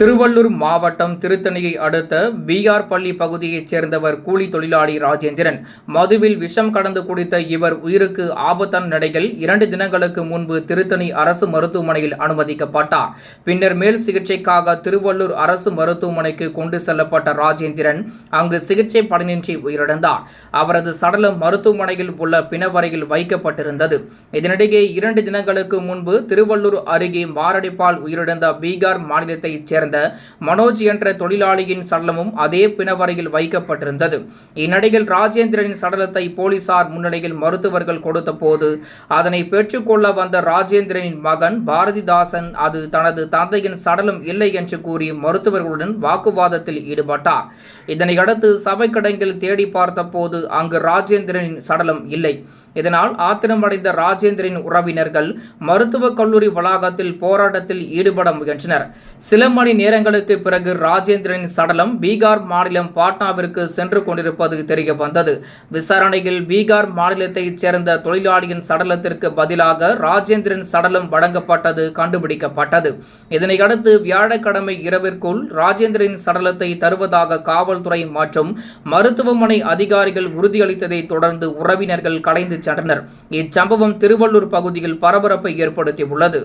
திருவள்ளூர் மாவட்டம் திருத்தணியை அடுத்த பிஆர் பள்ளி பகுதியைச் சேர்ந்தவர் கூலி தொழிலாளி ராஜேந்திரன். மதுவில் விஷம் கலந்து குடித்த இவர் உயிருக்கு ஆபத்தான நிலையில் 2 தினங்களுக்கு முன்பு திருத்தணி அரசு மருத்துவமனையில் அனுமதிக்கப்பட்டார். பின்னர் மேல் சிகிச்சைக்காக திருவள்ளூர் அரசு மருத்துவமனைக்கு கொண்டு செல்லப்பட்ட ராஜேந்திரன் அங்கு சிகிச்சை பலனின்றி உயிரிழந்தார். அவரது சடலம் மருத்துவமனையில் உள்ள பிணவரையில் வைக்கப்பட்டிருந்தது. இதனிடையே 2 தினங்களுக்கு முன்பு திருவள்ளூர் அருகே மாரடைப்பால் உயிரிழந்த பீகார் மாநிலத்தைச் சேர்ந்த மனோஜ் என்ற தொழிலாளியின் சடலமும் அதே பிணவரையில் வைக்கப்பட்டிருந்தது. இந்நிலையில் ராஜேந்திரனின் சடலத்தை போலீசார் முன்னிலையில் மருத்துவர்கள் கொடுத்த போது அதனை பெற்றுக்கொள்ள வந்த ராஜேந்திரனின் மகன் பாரதிதாசன் அது தனது தந்தையின் சடலம் இல்லை என்று கூறி மருத்துவர்களுடன் வாக்குவாதத்தில் ஈடுபட்டார். இதனையடுத்து சபை கிடங்கில் தேடி பார்த்த போது அங்கு ராஜேந்திரனின் சடலம் இல்லை. இதனால் ஆத்திரமடைந்த ராஜேந்திரனின் உறவினர்கள் மருத்துவக் கல்லூரி வளாகத்தில் போராட்டத்தில் ஈடுபட முயன்றனர். சில மணி நேரங்களுக்கு பிறகு ராஜேந்திரனின் சடலம் பீகார் மாநிலம் பாட்னாவிற்கு சென்று கொண்டிருப்பது தெரிய வந்தது. விசாரணையில் பீகார் மாநிலத்தைச் சேர்ந்த தொழிலாளியின் சடலத்திற்கு பதிலாக ராஜேந்திரன் சடலம் வழங்கப்பட்டது கண்டுபிடிக்கப்பட்டது. இதனையடுத்து வியாழக்கிழமை இரவிற்குள் ராஜேந்திரனின் சடலத்தை தருவதாக காவல்துறை மற்றும் மருத்துவமனை அதிகாரிகள் உறுதியளித்ததை தொடர்ந்து உறவினர்கள் கலைந்து சென்றனர். இச்சம்பவம் திருவள்ளூர் பகுதியில் பரபரப்பை ஏற்படுத்தியுள்ளது.